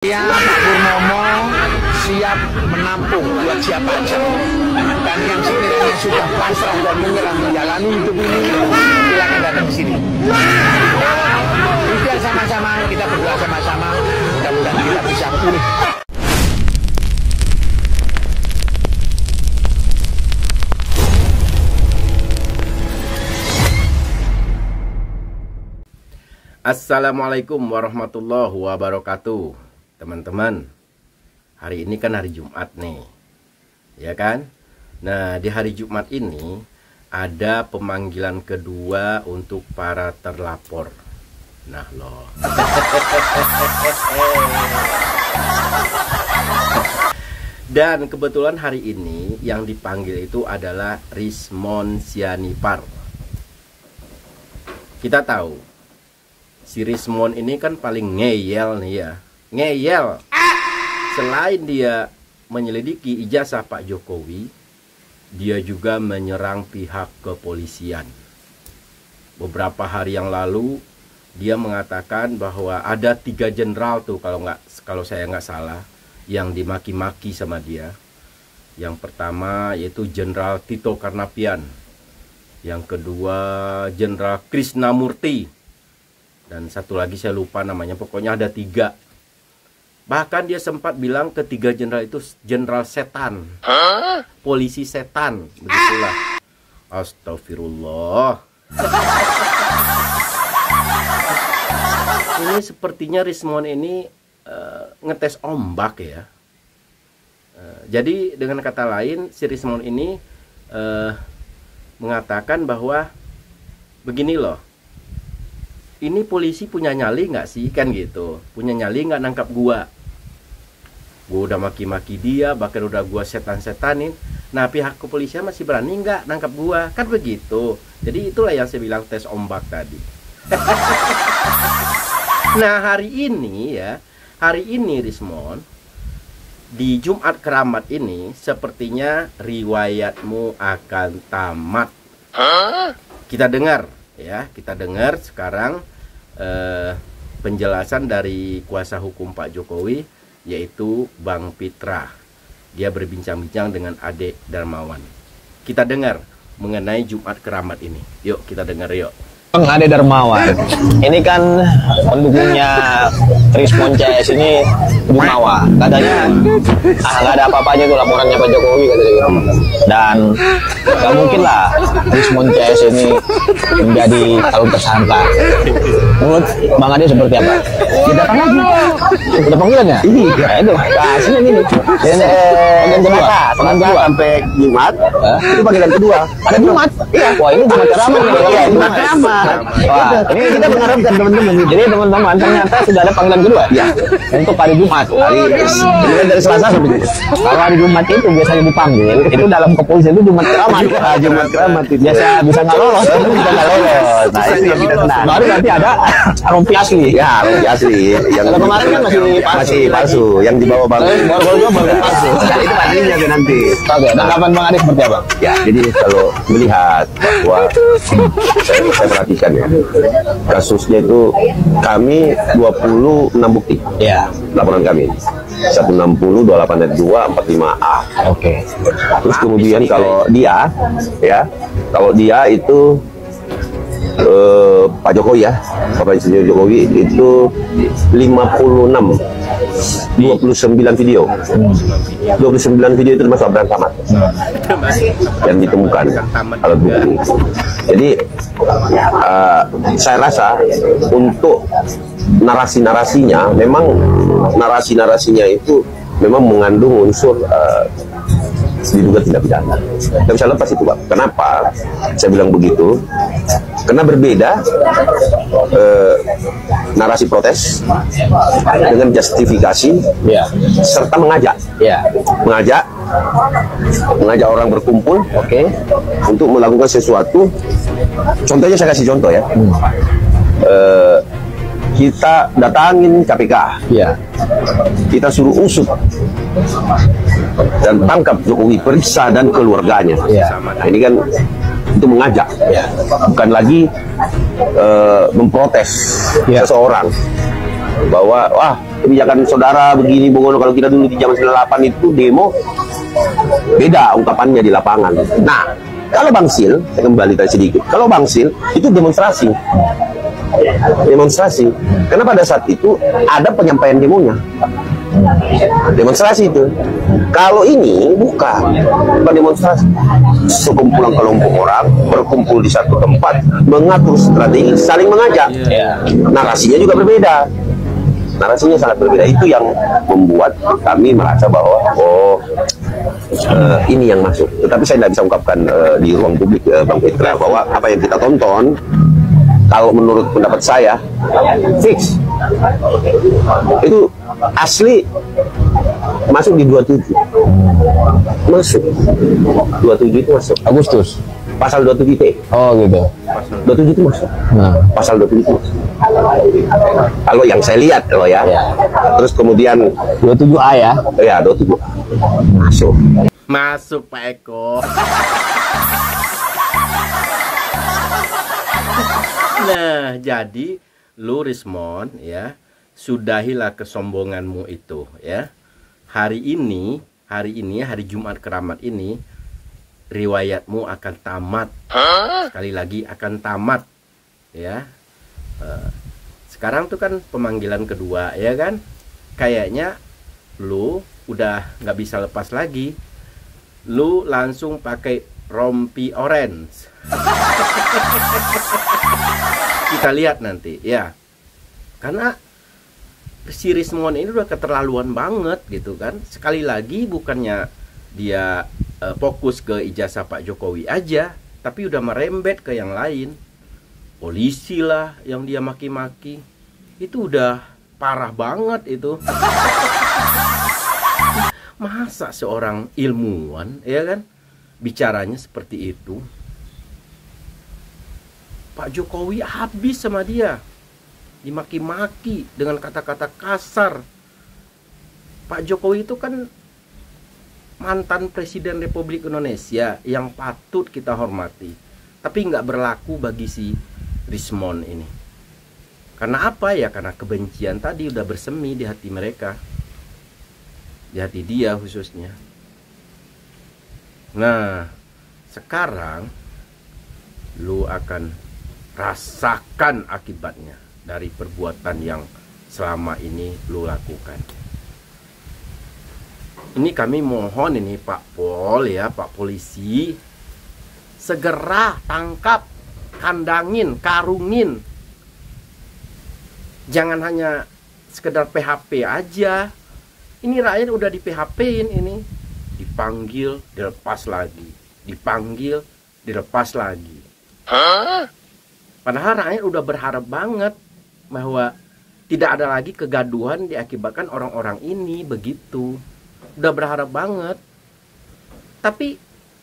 Ya, Pak Purnomo siap menampung buat siapa aja. Dan yang sekiranya sudah pasrah dan menyerah menjalani hidup ini, silakan datang ke sini. Kita sama-sama, kita berdoa sama-sama, mudah-mudahan kita bisa pulih. Assalamualaikum warahmatullahi wabarakatuh. Teman-teman, hari ini kan hari Jumat nih, ya kan? Nah, di hari Jumat ini ada pemanggilan kedua untuk para terlapor. Nah loh. Dan kebetulan hari ini yang dipanggil itu adalah Rismond Sianipar. Kita tahu si Rismond ini kan paling ngeyel nih ya. Ngeyel. Selain dia menyelidiki ijazah Pak Jokowi, dia juga menyerang pihak kepolisian. Beberapa hari yang lalu dia mengatakan bahwa ada 3 jenderal tuh kalau saya nggak salah yang dimaki-maki sama dia. Yang pertama yaitu Jenderal Tito Karnavian, yang kedua Jenderal Krisnamurti, dan satu lagi saya lupa namanya. Pokoknya ada 3. Bahkan dia sempat bilang ketiga jenderal itu jenderal setan, polisi setan, begitulah. Astagfirullah. Ini sepertinya Rismond ini ngetes ombak ya. Jadi dengan kata lain, si Rismond ini mengatakan bahwa begini loh, ini polisi punya nyali nggak sih, kan gitu, punya nyali nggak nangkap gua udah maki-maki dia, bahkan udah gua setan-setanin, nah pihak kepolisian masih berani nggak nangkap gua, kan begitu. Jadi itulah yang saya bilang tes ombak tadi. Nah hari ini Rismond, di Jumat Keramat ini sepertinya riwayatmu akan tamat. Kita dengar ya, kita dengar sekarang penjelasan dari kuasa hukum Pak Jokowi, yaitu Bang Pitra. Dia berbincang-bincang dengan Ade Darmawan. Kita dengar mengenai Jumat Keramat ini. Yuk kita dengar yuk. Bang Ade Darmawan, ini kan pendukungnya Rismond CS ini Jumawa. Katanya nggak ada apa-apanya tuh laporannya Pak Jokowi katanya gitu. Dan nggak mungkin lah Rismond CS ini menjadi calon tersangka. Menurut Bang Ade seperti apa? Kita panggil lagi. Kita panggilannya? Iya. Itu. Nah, sini ini. Panggilan kedua. Panggilan kedua sampai Jumat. Itu panggilan kedua. Ada Jumat? Iya. Wah ini Jumat Keramat. Iya, Jumat Keramat. Wah, ini kita mengharapkan teman-teman. Jadi teman-teman ternyata sudah ada panggilan kedua. Ya. Untuk hari Jumat. Dari Selasa sampai Jumat. Kalau hari Jumat itu biasanya dipanggil, itu dalam kepolisian itu Jumat Keramat. Jumat Keramat itu biasa bisa nggak lolos. Bisa nggak lolos. Nah itu yang kita tenang. Baru nanti ada rompi asli. Ya, rompi asli. Yang kemarin kan masih palsu. Yang dibawa Bang. Baru palsu. Itu pastinya nanti. Oke. Tanggapan Bang Ade seperti apa? Ya, jadi kalau melihat bahwa saya perhatikan ya, kasusnya itu kami 26 bukti ya, laporan kami 160, 28 ayat 2, 45A. Oke. Terus kemudian kalau dia itu Pak Jokowi ya, Bapak Insinyur Jokowi itu 56 29 video. 29 video itu termasuk Abraham Samad yang ditemukan alat bukti. Jadi saya rasa untuk narasi-narasinya, memang narasi-narasinya itu memang mengandung unsur diduga tindak pidana. Tidak bisa lepas itu, Pak. Kenapa saya bilang begitu? Karena berbeda narasi protes dengan justifikasi, serta mengajak, mengajak orang berkumpul, untuk melakukan sesuatu. Contohnya saya kasih contoh ya. Kita datangin KPK, kita suruh usut dan tangkap Jokowi, periksa dan keluarganya. Nah, ini kan itu mengajak, bukan lagi memprotes seseorang. bahwa wah kebijakan saudara begini Bung Ono, kalau kita dulu di zaman 98 itu demo beda ungkapannya di lapangan. Nah, kalau Bang Sil, saya kembali tadi sedikit. Kalau Bang Sil itu demonstrasi. Karena pada saat itu ada penyampaian demonya. Demonstrasi itu. Kalau ini bukan demonstrasi. Sekumpulan kelompok orang berkumpul di satu tempat, mengatur strategi, saling mengajak. Narasinya juga berbeda. Narasinya sangat berbeda. Itu yang membuat kami merasa bahwa ini yang masuk. Tetapi saya tidak bisa ungkapkan di ruang publik, Bang Petra, bahwa apa yang kita tonton, kalau menurut pendapat saya, fix itu asli masuk di 27. Masuk 27 itu masuk Agustus. pasal 27T. Oh gitu. 27 itu masuk. Pasal 27 itu masuk. Kalau yang saya lihat kalau ya. Terus kemudian 27A ya. Ya 27 masuk. Masuk Pak Eko. Nah, jadi lu Rismon ya, sudahilah kesombonganmu itu ya. Hari ini hari Jumat Keramat ini riwayatmu akan tamat. Sekali lagi akan tamat ya. Sekarang tuh kan pemanggilan kedua ya kan. Kayaknya lu udah nggak bisa lepas lagi. Lu langsung pakai rompi orange. Kita lihat nanti ya, karena si Rismon ini udah keterlaluan banget gitu kan. Sekali lagi bukannya dia fokus ke ijazah Pak Jokowi aja, tapi udah merembet ke yang lain. Polisi lah yang dia maki-maki, itu udah parah banget itu. Masa seorang ilmuwan ya kan bicaranya seperti itu? Pak Jokowi habis sama dia, dimaki-maki dengan kata-kata kasar. Pak Jokowi itu kan mantan Presiden Republik Indonesia yang patut kita hormati, tapi nggak berlaku bagi si Rismon ini. Karena apa ya? Karena kebencian tadi udah bersemi di hati mereka, di hati dia khususnya. Nah, sekarang lu akan rasakan akibatnya dari perbuatan yang selama ini lu lakukan. Ini kami mohon ini Pak Pol ya, Pak Polisi, segera tangkap, kandangin, karungin. Jangan hanya sekedar PHP aja. Ini rakyat udah di PHP-in ini. Dipanggil, dilepas lagi. Dipanggil, dilepas lagi. Padahal rakyat udah berharap banget bahwa tidak ada lagi kegaduhan diakibatkan orang-orang ini begitu. Udah berharap banget. Tapi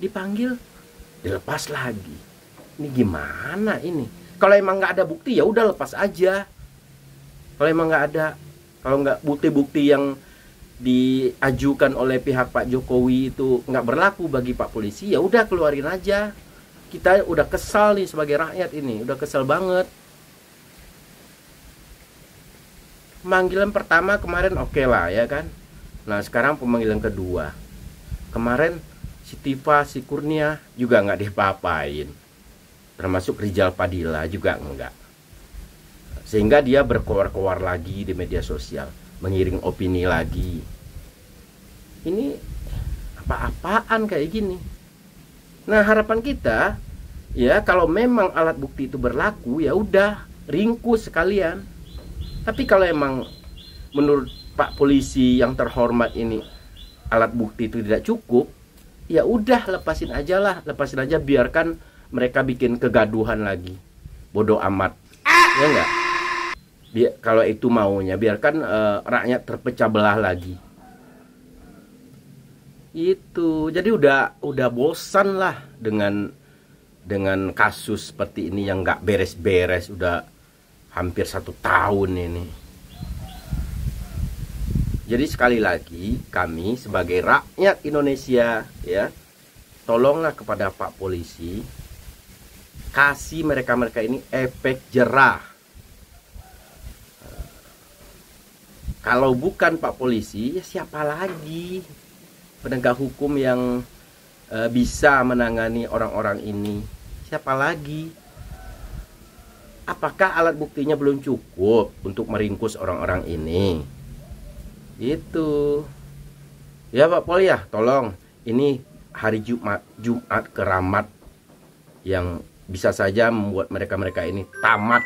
dipanggil, dilepas lagi. Ini gimana ini? Kalau emang nggak ada bukti ya udah lepas aja. Kalau emang nggak ada, kalau nggak bukti-bukti yang diajukan oleh pihak Pak Jokowi itu nggak berlaku bagi Pak Polisi, ya udah keluarin aja. Kita udah kesal nih sebagai rakyat ini, udah kesal banget. Pemanggilan pertama kemarin oke lah ya kan. Nah sekarang pemanggilan kedua. Kemarin si Tifa, si Kurnia juga nggak diapa-apain. Termasuk Rijal Padilla juga enggak. Sehingga dia berkoar-koar lagi di media sosial, mengiring opini lagi. Ini apa-apaan kayak gini. Nah harapan kita ya kalau memang alat bukti itu berlaku ya udah ringkus sekalian. Tapi kalau emang menurut Pak Polisi yang terhormat ini alat bukti itu tidak cukup, ya udah lepasin aja lah, lepasin aja, biarkan mereka bikin kegaduhan lagi. Bodoh amat. Ya enggak? Kalau itu maunya, biarkan rakyat terpecah belah lagi. Itu. Jadi udah bosan lah dengan kasus seperti ini yang nggak beres-beres, udah hampir 1 tahun ini. Jadi sekali lagi kami sebagai rakyat Indonesia ya, tolonglah kepada Pak Polisi, kasih mereka-mereka ini efek jerah. Kalau bukan Pak Polisi, ya siapa lagi penegak hukum yang bisa menangani orang-orang ini? Siapa lagi? Apakah alat buktinya belum cukup untuk meringkus orang-orang ini? Itu. Ya Pak Pol ya, tolong. Ini hari Jumat keramat yang bisa saja membuat mereka-mereka ini tamat